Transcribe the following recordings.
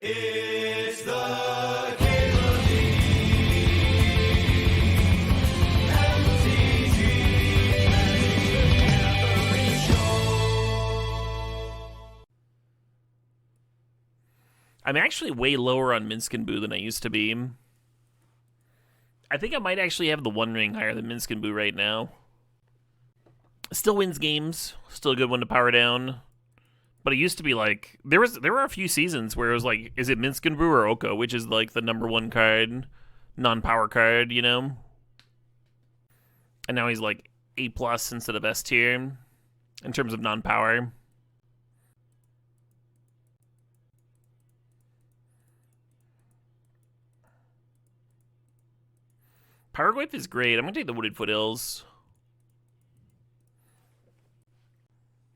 It's the Cable MTG Show. I'm actually way lower on Minsk and Boo than I used to be. I think I might actually have the One Ring higher than Minsk and Boo right now. Still wins games. Still a good one to power down. But it used to be like there were a few seasons where it was like, is it Minsk and Boo or Oko, which is like the number one card, non-power card, you know? And now he's like A+ instead of S tier in terms of non-power. Powergrowth is great. I'm gonna take the Wooded Foothills.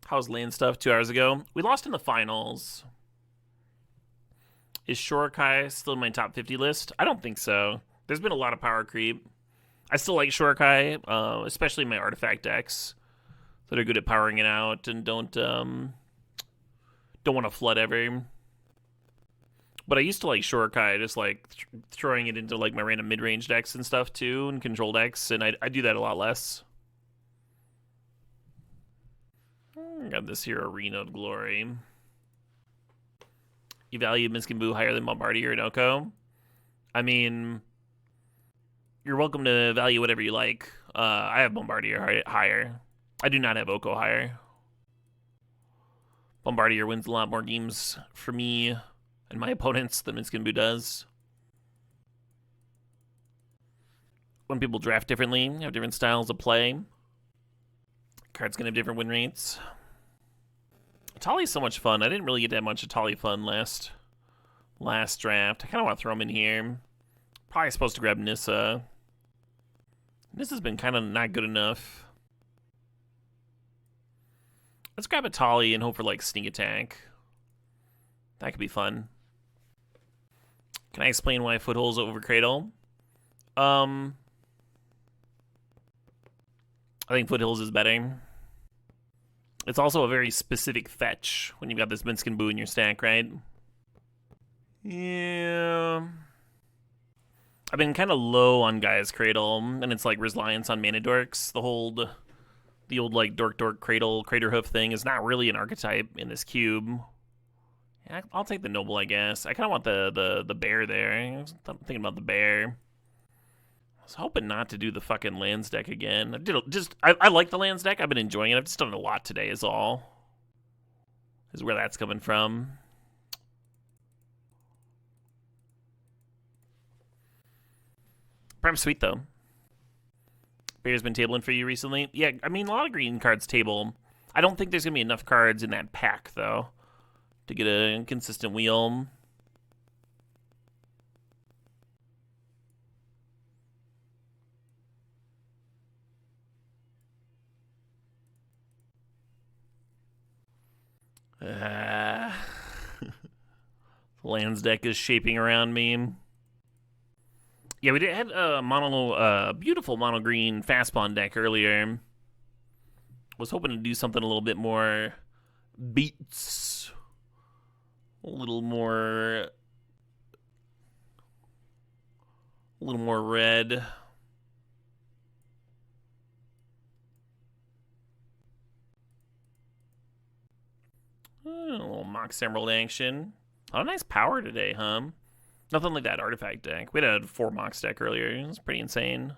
How's land stuff 2 hours ago? We lost in the finals. Is Shorokai still in my top 50 list? I don't think so. There's been a lot of power creep. I still like Shorokai, especially my artifact decks that are good at powering it out and don't want to flood ever. But I used to like Shorokai, just like throwing it into like my random mid-range decks and stuff too, and control decks, and I do that a lot less. Got this here Arena of Glory. You value Minsk and Boo higher than Bombardier and Oko? I mean, you're welcome to value whatever you like. I have Bombardier higher. I do not have Oko higher. Bombardier wins a lot more games for me and my opponents than Minsk and Boo does. When people draft differently, have different styles of play, cards can have different win rates. Atali's so much fun. I didn't really get that much Atali fun last draft. I kind of want to throw him in here. Probably supposed to grab Nissa. Nissa's been kind of not good enough. Let's grab Atali and hope for like sneak attack. That could be fun. Can I explain why Footholds over Cradle? I think Foothills is better. It's also a very specific fetch when you've got this Minsk and Boo in your stack, right? Yeah. I've been kind of low on Gaia's Cradle, and it's like Reliance on Mana Dorks. The old like Dork Cradle, Craterhoof thing is not really an archetype in this cube. Yeah, I'll take the Noble, I guess. I kind of want the bear there. I'm thinking about the bear. I was hoping not to do the fucking lands deck again. I like the lands deck. I've been enjoying it. I've just done a lot today is all. Is where that's coming from. Prime sweet, though. Bear's been tabling for you recently? Yeah, I mean, a lot of green cards table. I don't think there's going to be enough cards in that pack, though, to get a consistent wheel. Lands deck is shaping around me. Yeah, we had a beautiful mono green fast pawn deck earlier. Was hoping to do something a little bit more beats, a little more red. A little Mox Emerald action. Oh, nice power today, huh? Nothing like that artifact deck. We had a 4 Mox deck earlier. It was pretty insane.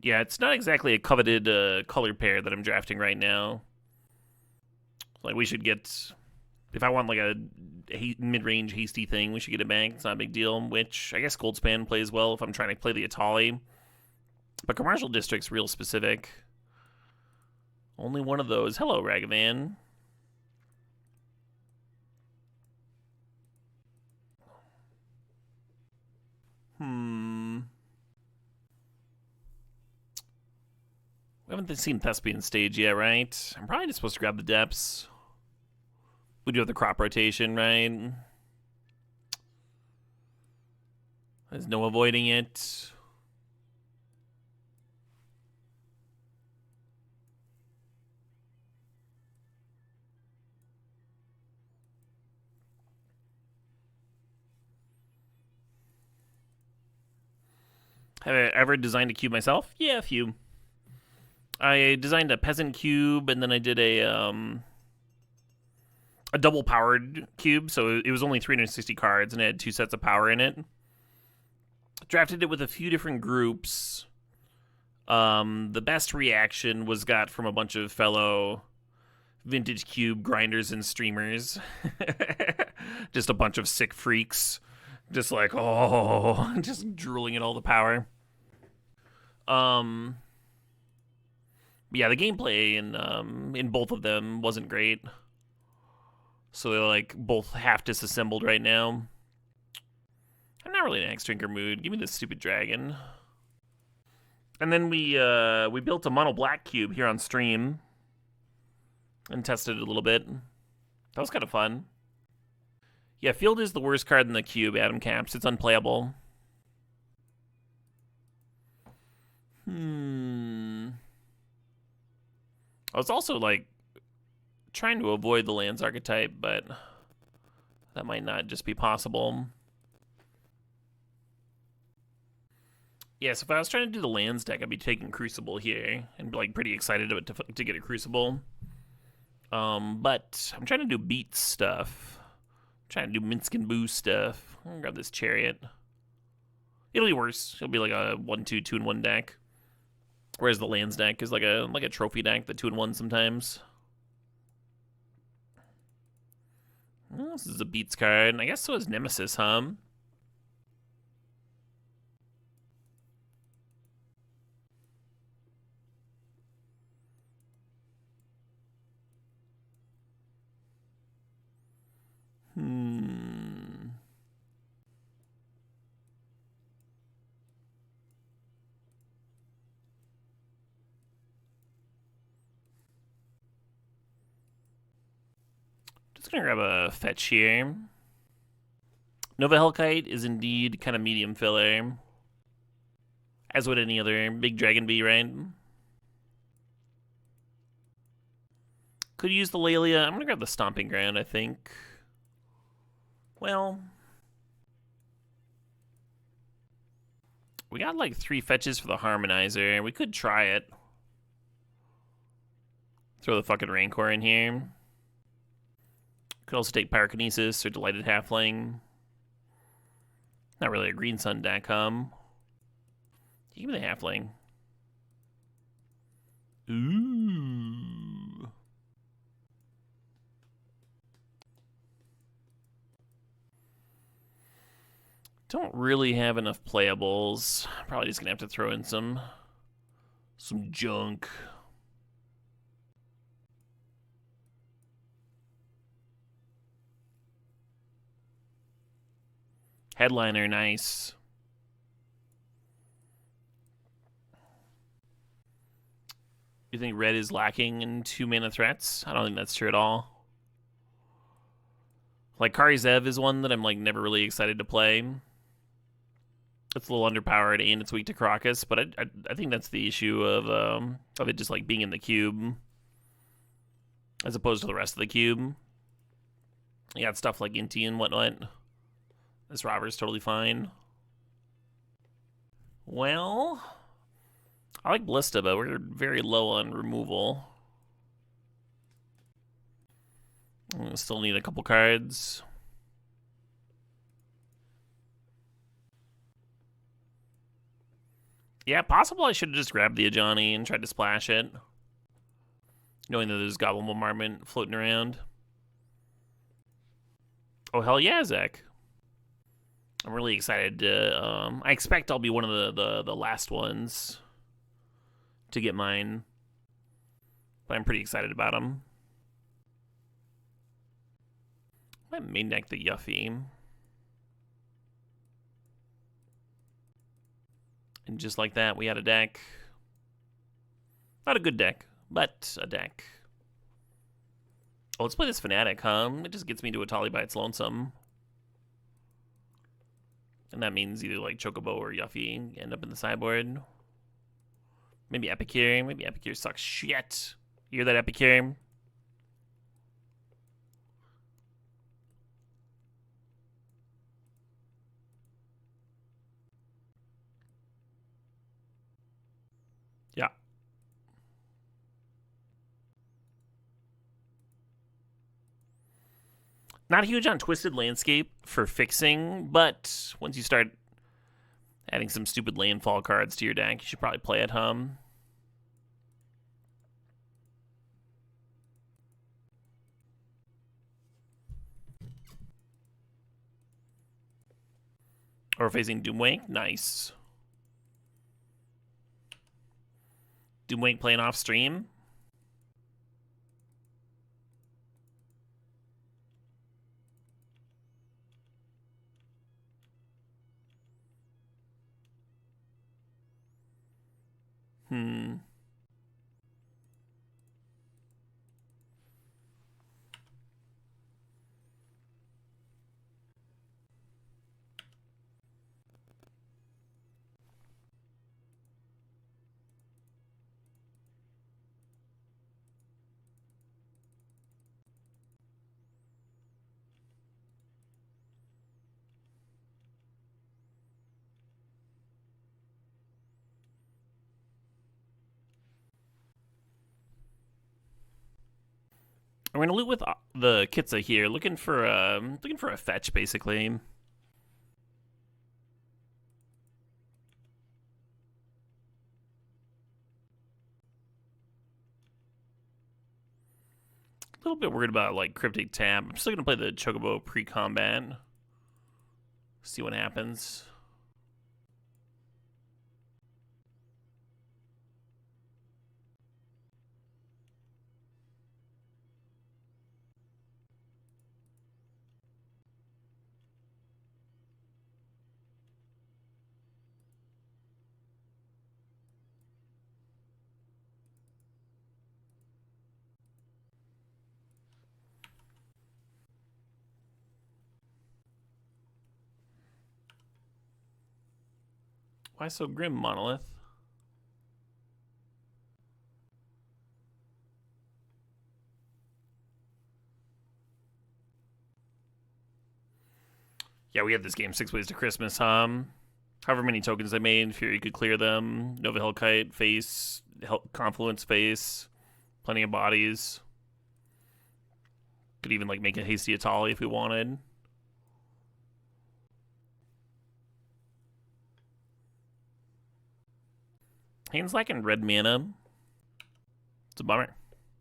Yeah, it's not exactly a coveted color pair that I'm drafting right now. Like, we should get... If I want, like, a mid-range hasty thing, we should get it back. It's not a big deal, which I guess Goldspan plays well if I'm trying to play the Atali. But Commercial District's real specific. Only one of those. Hello, Ragavan. We haven't seen Thespian stage yet, right? I'm probably just supposed to grab the depths. We do have the crop rotation, right? There's no avoiding it. Have I ever designed a cube myself? Yeah, a few. I designed a peasant cube, and then I did a double powered cube, so it was only 360 cards, and it had 2 sets of power in it. Drafted it with a few different groups. The best reaction was got from a bunch of fellow vintage cube grinders and streamers. Just a bunch of sick freaks. Just like, oh, just drooling at all the power. Yeah, the gameplay in both of them wasn't great. So they're like both half disassembled right now. I'm not really in an X Drinker mood. Give me this stupid dragon. And then we built a mono black cube here on stream and tested it a little bit. That was kind of fun. Yeah, field is the worst card in the cube, Adam Caps. It's unplayable. I was also like trying to avoid the lands archetype, but that might not just be possible. Yeah, so if I was trying to do the lands deck, I'd be taking Crucible here and like pretty excited to get a Crucible. But I'm trying to do beat stuff. I'm trying to do Minsk and Boo stuff. I'm gonna grab this Chariot. It'll be worse. It'll be like a 1/2 2-in-1 deck. Whereas the lands deck is like a trophy deck, the 2-in-1 sometimes. Well, this is a beats card, and I guess so is Nemesis, huh? Just gonna grab a fetch here. Nova Hellkite is indeed kind of medium filler. As would any other big dragon be, right? Could use the Lalia. I'm gonna grab the Stomping Ground, I think. Well, we got like 3 fetches for the Harmonizer. We could try it. Throw the fucking Rancor in here. Could also take Pyrokinesis or Delighted Halfling. Not really a Green Sun deck, Give me the Halfling. Ooh. Don't really have enough playables. Probably just gonna have to throw in some junk. Headliner, nice. You think red is lacking in 2-mana threats? I don't think that's true at all. Like, Kari Zev is one that I'm like never really excited to play. It's a little underpowered and it's weak to Crocus, but I think that's the issue of it just like being in the cube as opposed to the rest of the cube. You got stuff like Inti and whatnot. This robber's totally fine. Well, I like Ballista, but we're very low on removal. Still need a couple cards. Yeah, possible I should have just grabbed the Ajani and tried to splash it. Knowing that there's Goblin Bombardment floating around. Oh, hell yeah, Zach. I'm really excited to... I expect I'll be one of the last ones to get mine. But I'm pretty excited about them. I might main deck the Yuffie. And just like that, we had a deck. Not a good deck, but a deck. Oh, let's play this Fnatic, huh? It just gets me to Atali by its lonesome. And that means either like Chocobo or Yuffie end up in the sideboard. Maybe Epicure. Maybe Epicure sucks shit. You hear that, Epicure? Not huge on Twisted Landscape for fixing, but once you start adding some stupid landfall cards to your deck, you should probably play at home. Or facing Doomwake, nice. Doomwake playing off stream. We're gonna loot with the Kitza here, looking for a fetch basically. A little bit worried about like Cryptic Tap. I'm still gonna play the Chocobo pre-combat. See what happens. Why so grim, Monolith? Yeah, we had this game 6 ways to Christmas, however many tokens I made, Fury could clear them. Nova Hellkite, face, Confluence face, plenty of bodies. Could even like make a hasty Atali if we wanted. Hand's lacking red mana. It's a bummer.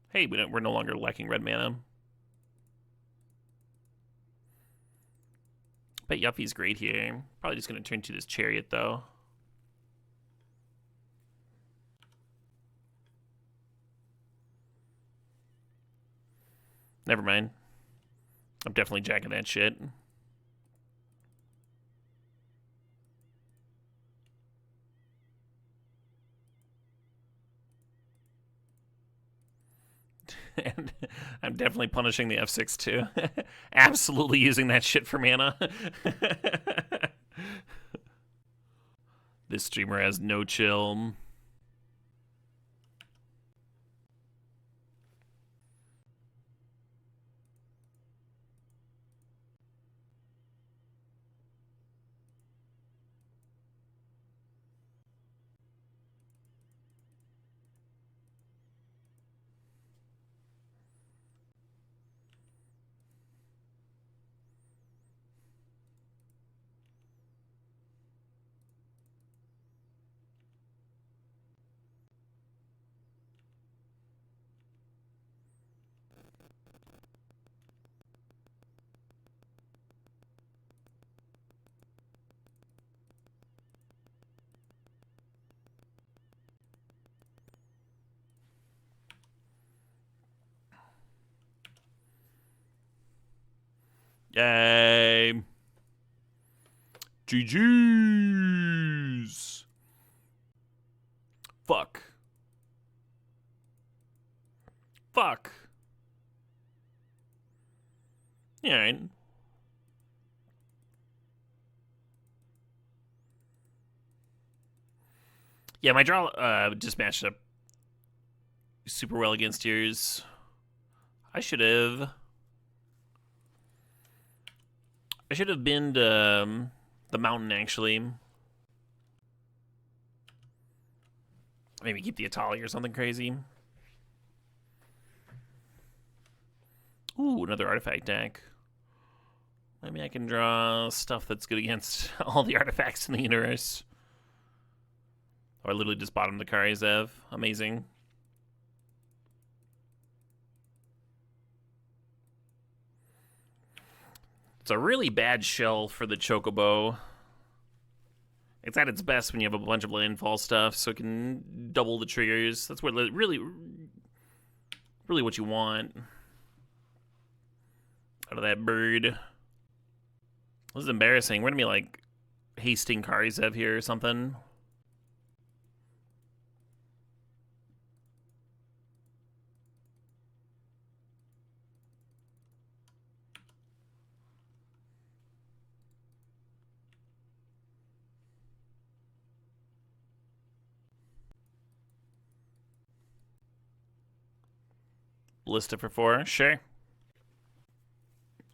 Hey, we're no longer lacking red mana. Bet Yuffie's great here. Probably just going to turn to this Chariot, though. Never mind. I'm definitely jacking that shit. And I'm definitely punishing the F6 too. Absolutely using that shit for mana. This streamer has no chill. Yay. GG's. Fuck. Fuck. Alright. Yeah, my draw just matched up super well against yours. I should have been to the mountain, actually. Maybe keep the Atali or something crazy. Ooh, another artifact deck. Maybe I can draw stuff that's good against all the artifacts in the universe. Or I literally just bottomed the Karizev. Amazing. It's a really bad shell for the Chocobo. It's at its best when you have a bunch of landfall stuff, so it can double the triggers. That's what really what you want out of that bird. This is embarrassing. We're gonna be like hasting Karizev here or something. Ballista for 4, sure.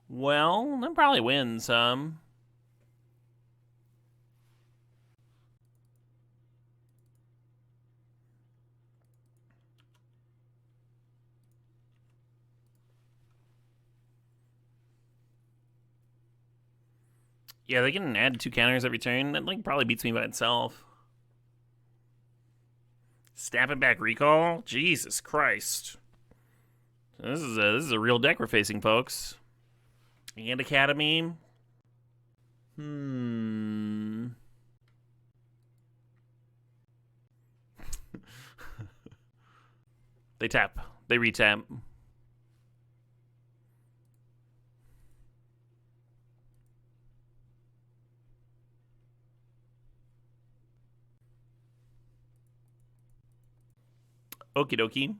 Well, that probably wins some. Yeah, they can add 2 counters every turn. That like probably beats me by itself. Snap it back recall? Jesus Christ. This is a real deck we're facing, folks. And Academy. They tap. They retap. Okie dokie.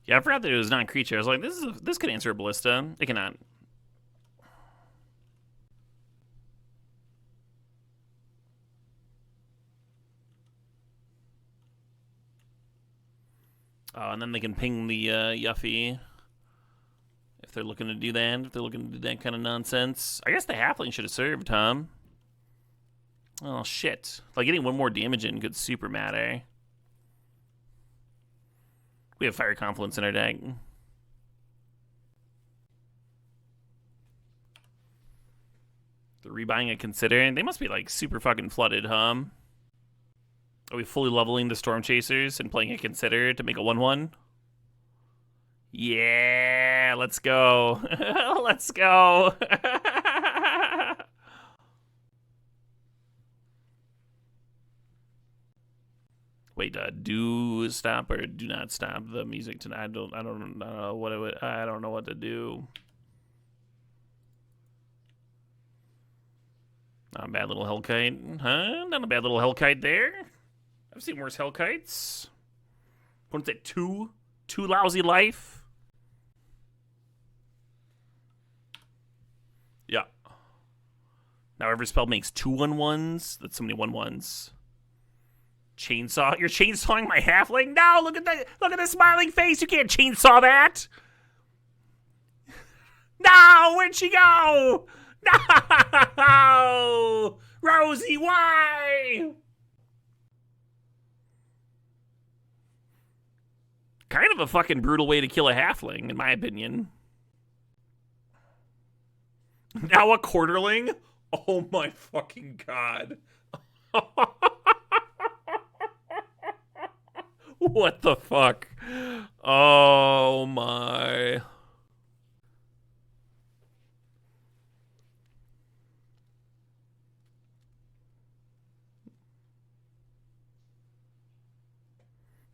Yeah, I forgot that it was non-creature. I was like, this could answer a Ballista. It cannot. Oh, and then they can ping the Yuffie if they're looking to do that. If they're looking to do that kind of nonsense. I guess the Halfling should have served, huh? Oh, shit. Like, getting 1 more damage in could super matter. We have Fire Confluence in our deck. They're rebuying a Consider. They must be, like, super fucking flooded, huh? Are we fully leveling the Storm Chasers and playing a Consider to make a 1/1? Yeah, let's go. Let's go. Wait, do stop or do not stop the music tonight? I don't know what it would, I don't know what to do. Not a bad little Hellkite, huh? Not a bad little Hellkite there. I've seen worse Hellkites. What's it, 2? 2 lousy life? Yeah. Now every spell makes 2 1/1s. That's so many 1/1s. Chainsaw? You're chainsawing my halfling? No, look at the smiling face. You can't chainsaw that. No, where'd she go? No, Rosie, why? Kind of a fucking brutal way to kill a halfling, in my opinion. Now a quarterling? Oh my fucking god. What the fuck? Oh my.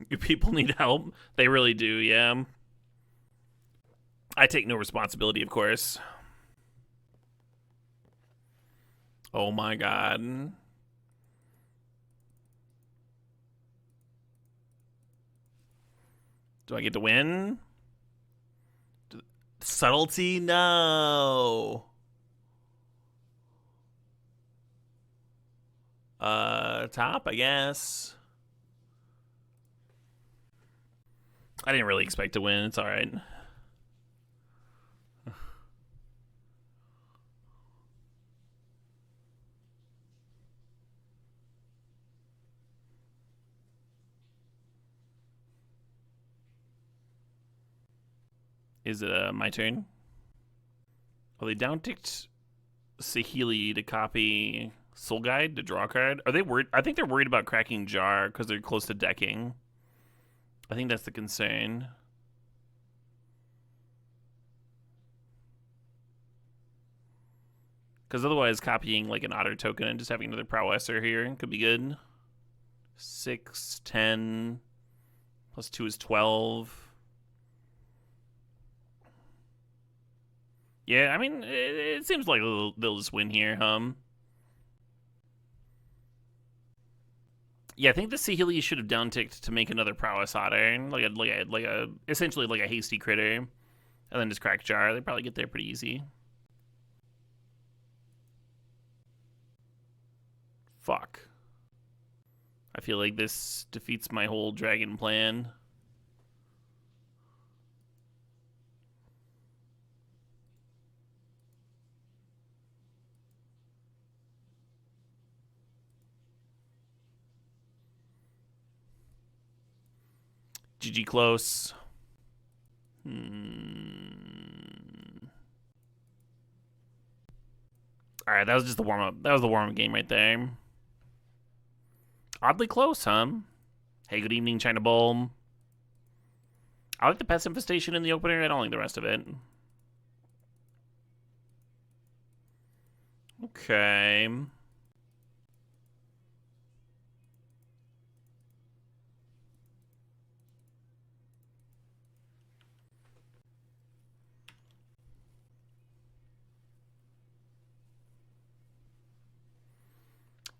You people need help? They really do, yeah. I take no responsibility, of course. Oh my god. Do I get to win? Subtlety? No. Top, I guess. I didn't really expect to win. It's all right. Is it my turn? Oh, they downticked Sahili to copy Soul Guide to draw a card. Are they worried? I think they're worried about cracking Jar because they're close to decking. I think that's the concern. Because otherwise, copying like an otter token and just having another prowesser here could be good. 6, 10, plus 2 is 12. Yeah, I mean, it seems like they'll just win here, Yeah, I think the Sahili should have downticked to make another prowess otter, like a essentially like a hasty critter, and then just crack Jar. They probably get there pretty easy. Fuck. I feel like this defeats my whole dragon plan. GG close. All right, that was just the warm up. That was the warm up game right there. Oddly close, huh? Hey, good evening, China Bowl. I like the pest infestation in the opener. I don't like the rest of it. Okay.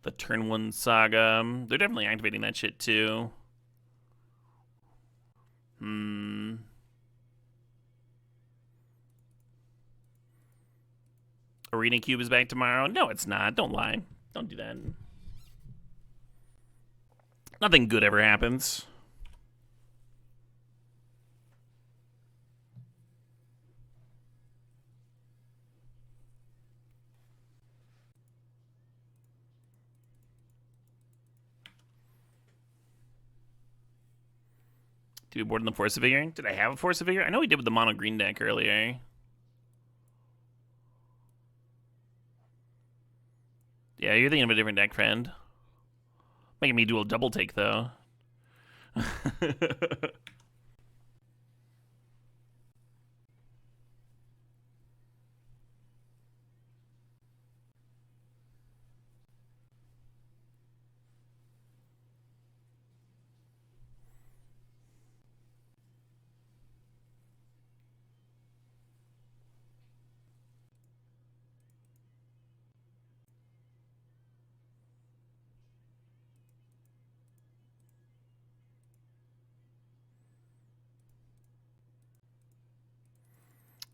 The turn 1 saga. They're definitely activating that shit too. Arena Cube is back tomorrow. No, it's not. Don't lie. Don't do that. Nothing good ever happens. Did we board in the Force of Vigor? Did I have a Force of Vigor? I know we did with the mono green deck earlier. Yeah, you're thinking of a different deck, friend. Making me do a double take, though.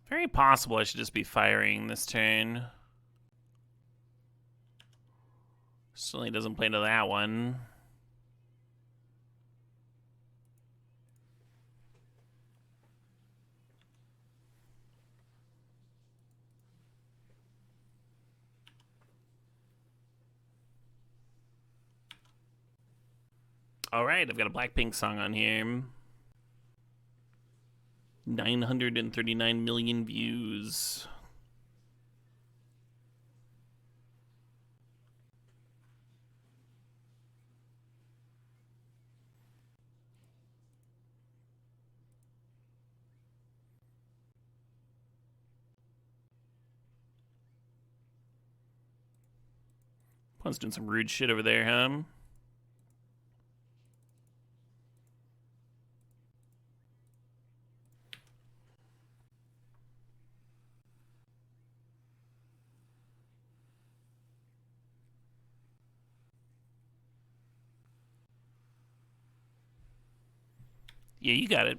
Very possible I should just be firing this turn. Certainly doesn't play into that one. All right, I've got a Blackpink song on here. 939 million views. One's doing some rude shit over there, huh? Yeah, you got it.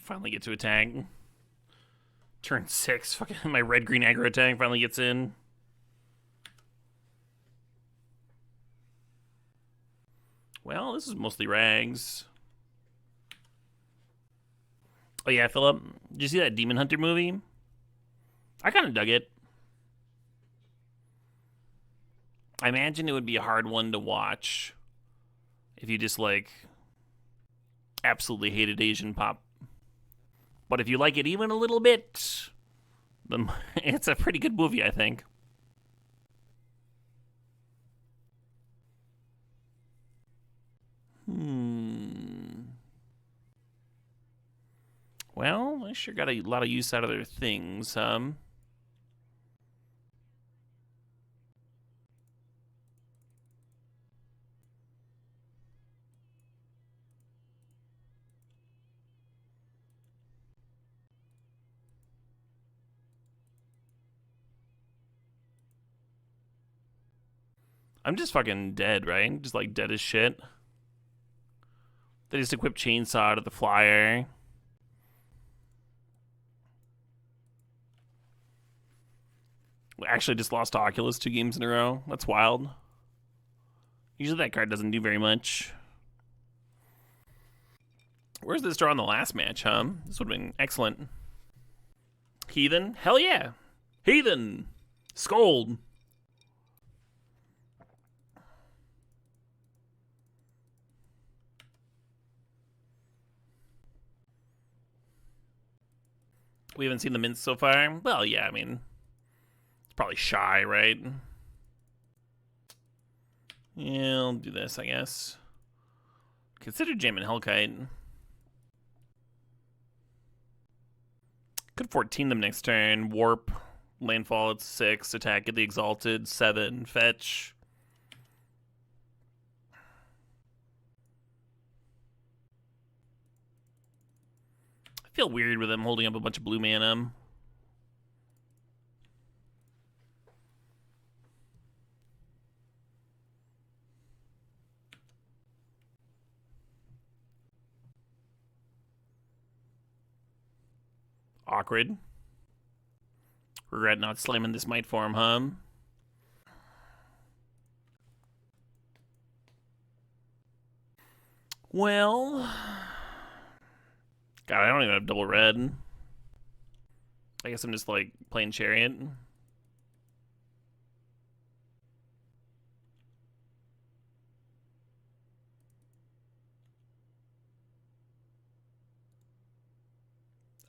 finally get to attack. Turn 6. Fucking my red-green aggro attack finally gets in. Well, this is mostly rags. Oh yeah, Philip, did you see that Demon Hunter movie? I kind of dug it. I imagine it would be a hard one to watch if you just, like, absolutely hated Asian pop. But if you like it even a little bit, then it's a pretty good movie, I think. Well, I sure got a lot of use out of their things. I'm just fucking dead, right? Just like dead as shit. They just equip chainsaw to the flyer. We actually just lost to Oculus 2 games in a row. That's wild. Usually that card doesn't do very much. Where's this draw in the last match, huh? This would have been excellent. Heathen? Hell yeah. Heathen! Scold! We haven't seen the mints so far. Well, yeah, I mean, it's probably shy, right? Yeah, I'll do this, I guess. Consider jamming Hellkite. Could 14 them next turn. Warp. Landfall at 6. Attack at the Exalted. 7. Fetch. I feel weird with them holding up a bunch of blue mana. Awkward. Regret not slamming this might form, huh? Well... God, I don't even have double red. I guess I'm just, like, playing Chariot.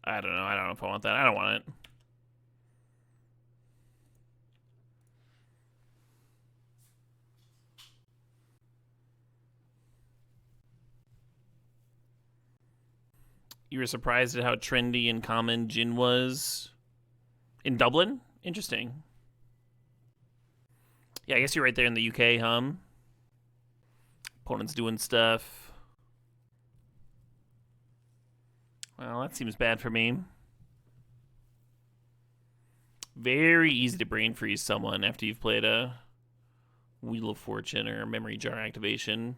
I don't know. I don't know if I want that. I don't want it. You were surprised at how trendy and common Jin was in Dublin? Interesting. Yeah, I guess you're right there in the UK, huh? Opponent's doing stuff. Well, that seems bad for me. Very easy to brain freeze someone after you've played a Wheel of Fortune or Memory Jar activation.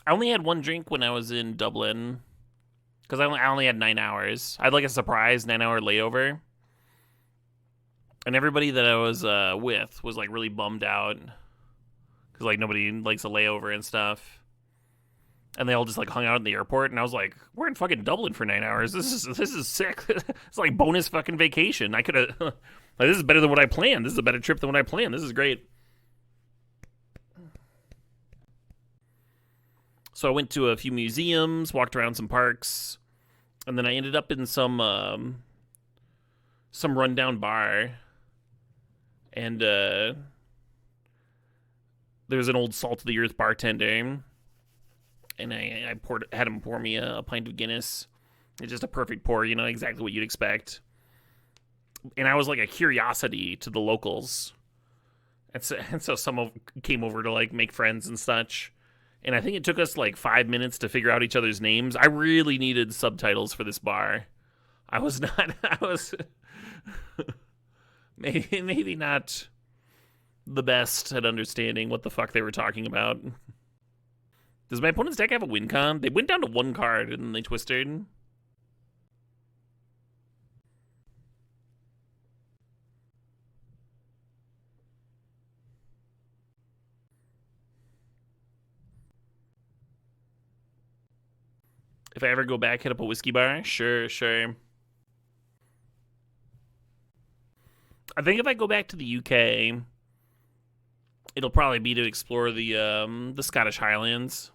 I only had one drink when I was in Dublin because I only had 9 hours. I had like a surprise 9-hour layover, and everybody that I was with was like really bummed out because like nobody likes a layover and stuff, and they all just like hung out in the airport. And I was like, "We're in fucking Dublin for 9 hours. This is sick. It's like bonus fucking vacation. I could have like this is better than what I planned. This is a better trip than what I planned. This is great." So I went to a few museums, walked around some parks, and then I ended up in some rundown bar. And there was an old salt of the earth bartender, and I had him pour me a pint of Guinness. It's just a perfect pour, you know, exactly what you'd expect. And I was like a curiosity to the locals, and so some came over to like make friends and such. And I think it took us like 5 minutes to figure out each other's names. I really needed subtitles for this bar. I was maybe not the best at understanding what the fuck they were talking about. Does my opponent's deck have a win con? They went down to one card and then they twisted. If I ever go back, hit up a whiskey bar? Sure. I think if I go back to the UK, it'll probably be to explore the Scottish Highlands.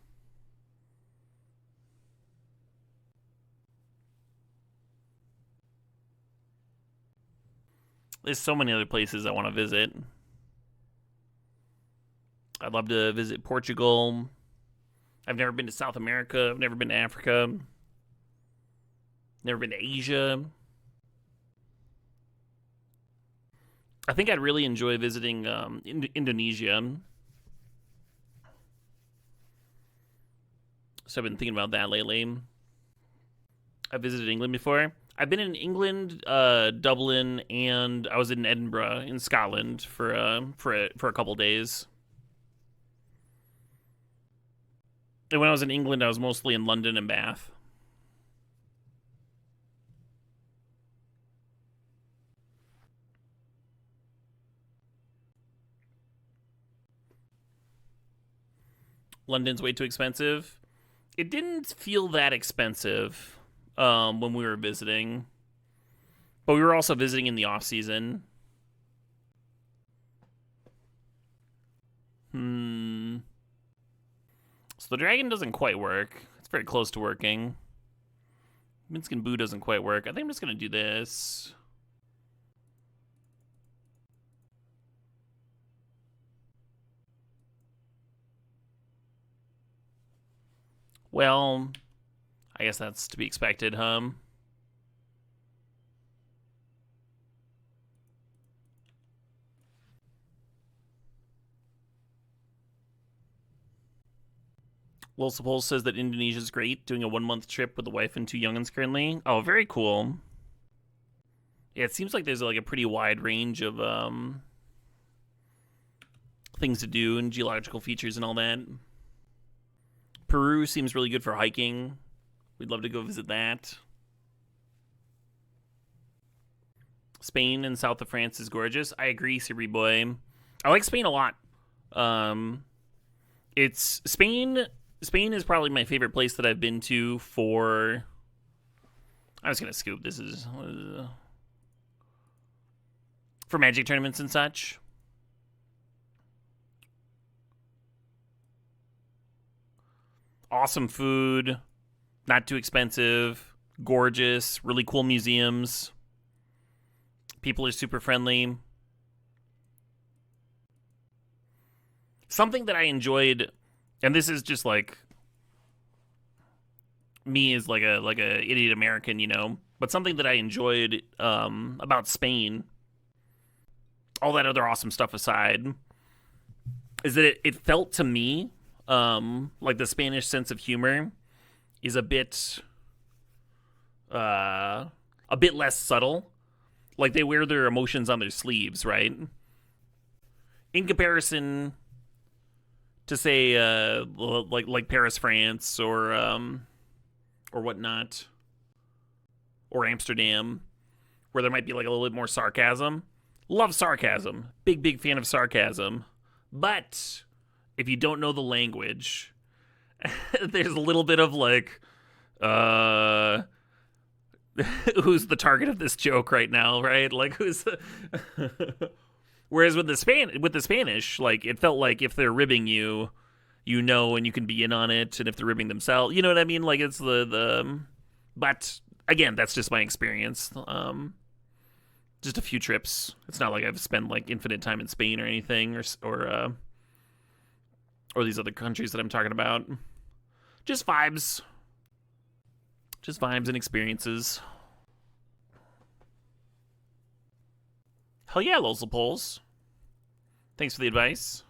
There's so many other places I want to visit. I'd love to visit Portugal. I've never been to South America. I've never been to Africa. Never been to Asia. I think I'd really enjoy visiting Indonesia. So I've been thinking about that lately. I've visited England before. I've been in England, Dublin, and I was in Edinburgh in Scotland for a couple days. And when I was in England, I was mostly in London and Bath. London's way too expensive. It didn't feel that expensive when we were visiting. But we were also visiting in the off season. So the dragon doesn't quite work. It's very close to working. Minsk and Boo doesn't quite work. I think I'm just going to do this. Well, I guess that's to be expected, huh? Lil Sepul says that Indonesia's great, doing a 1-month trip with a wife and 2 youngins currently. Oh, very cool. Yeah, it seems like there's like a pretty wide range of things to do and geological features and all that. Peru seems really good for hiking. We'd love to go visit that. Spain and south of France is gorgeous. I agree, Siri Boy. I like Spain a lot. It's Spain. Spain is probably my favorite place that I've been to for. I was gonna scoop. This is for Magic tournaments and such. Awesome food, not too expensive, gorgeous, really cool museums. People are super friendly. Something that I enjoyed, and this is just like me as like a idiot American, you know, but something that I enjoyed about Spain, all that other awesome stuff aside, is that it felt to me like the Spanish sense of humor is a bit less subtle. Like they wear their emotions on their sleeves, right? In comparison to say like Paris, France, or whatnot, or Amsterdam, where there might be like a little bit more sarcasm. Love sarcasm. Big fan of sarcasm. But if you don't know the language, there's a little bit of like, who's the target of this joke right now, right? Like who's Whereas with the Spanish, like it felt like if they're ribbing you, you know, and you can be in on it, and if they're ribbing themselves, you know what I mean? Like it's the but again, that's just my experience. Just a few trips. It's not like I've spent like infinite time in Spain or anything, or these other countries that I'm talking about. Just vibes. Just vibes and experiences. Hell yeah, Losel Poles. Thanks for the advice.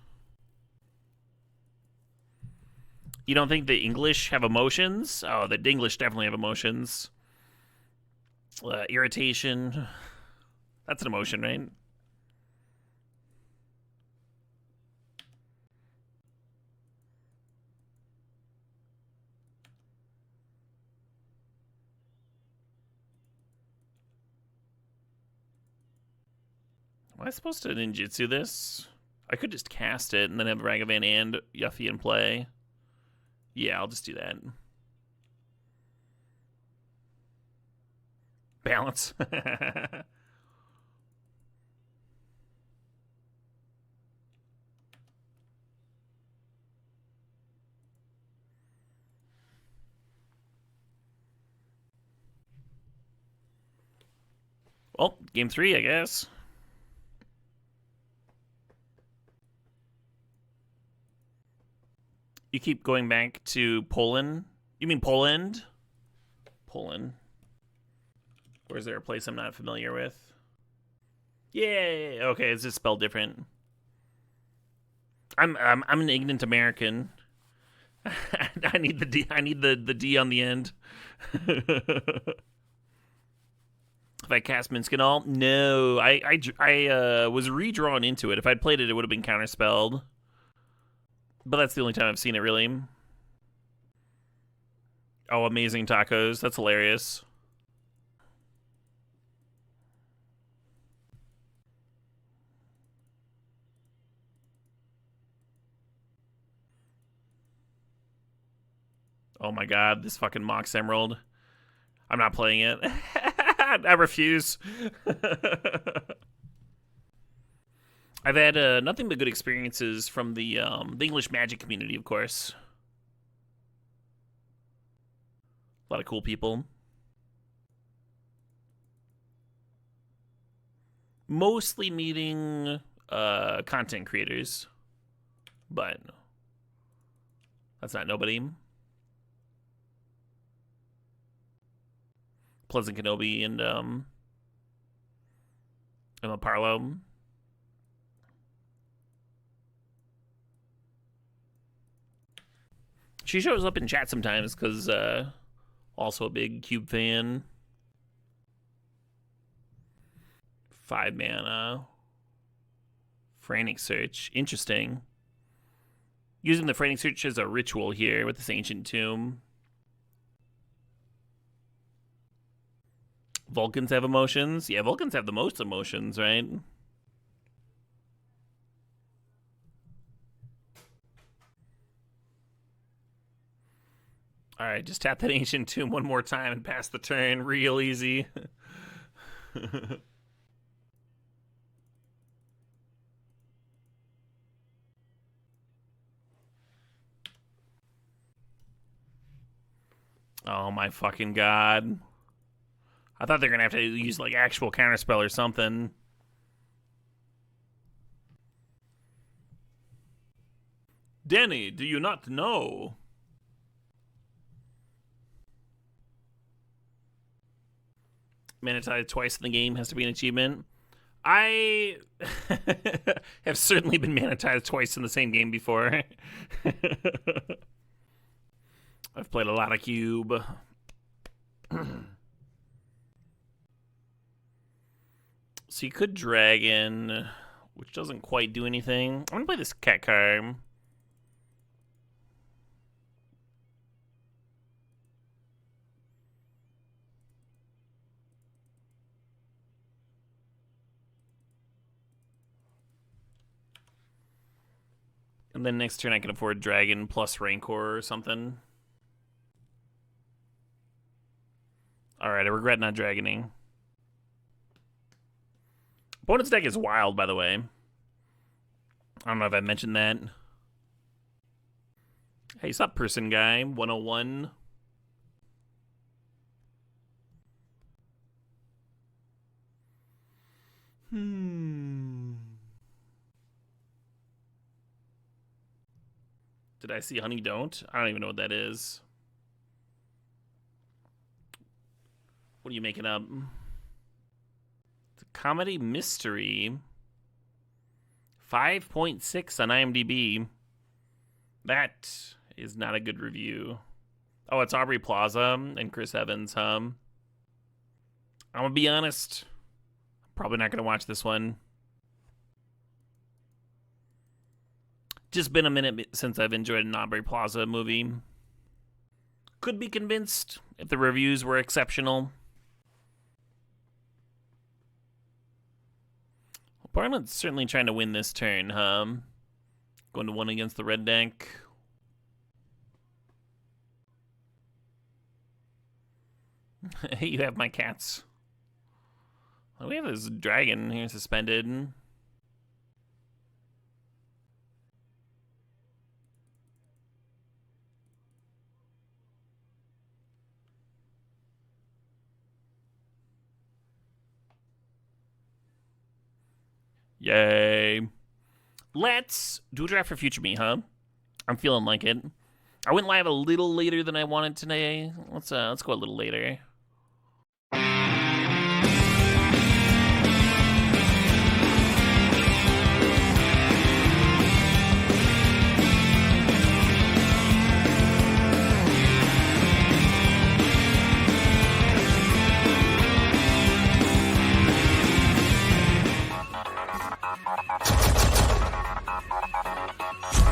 You don't think the English have emotions? Oh, the English definitely have emotions. Irritation. That's an emotion, right? Am I supposed to ninjutsu this? I could just cast it and then have Ragavan and Yuffie in play. Yeah, I'll just do that. Balance. Well, game 3, I guess. You keep going back to Poland? You mean Poland? Poland. Or is there a place I'm not familiar with? Yay! Okay, it's just spelled different. I'm an ignorant American. I need the D. I need the D on the end. If I cast Minskinall, no. I was redrawn into it. If I'd played it, it would have been counterspelled. But that's the only time I've seen it, really. Oh, amazing tacos. That's hilarious. Oh my god, this fucking Mox Emerald. I'm not playing it. I refuse. I've had nothing but good experiences from the English Magic community, of course. A lot of cool people. Mostly meeting content creators, but that's not nobody. Pleasant Kenobi and Emma Parlow. She shows up in chat sometimes because also a big Cube fan. 5 mana. Frantic Search. Interesting. Using the Frantic Search as a ritual here with this Ancient Tomb. Vulcans have emotions? Yeah, Vulcans have the most emotions, right? Alright, just tap that Ancient Tomb one more time and pass the turn real easy. Oh my fucking god. I thought they were going to have to use, like, actual counterspell or something. Danny, do you not know? Manatized twice in the game has to be an achievement. I have certainly been manatized twice in the same game before. I've played a lot of Cube. So you could Dragon, which doesn't quite do anything. I'm gonna play this cat card. And then next turn I can afford Dragon plus Rancor or something. Alright, I regret not Dragoning. Opponent's deck is wild, by the way. I don't know if I mentioned that. Hey, sup, person guy? 101. Did I see Honey Don't? I don't even know what that is. What are you making up? It's a comedy mystery. 5.6 on IMDb. That is not a good review. Oh, it's Aubrey Plaza and Chris Evans, huh? I'm gonna be honest. Probably not gonna watch this one. Just been a minute since I've enjoyed an Aubrey Plaza movie. Could be convinced if the reviews were exceptional. Opponent's certainly trying to win this turn, huh? Going to 1 against the red deck. Hey, you have my cats. Oh, we have this dragon here suspended. Yay. Let's do a draft for future me, huh? I'm feeling like it. I went live a little later than I wanted today. Let's go a little later.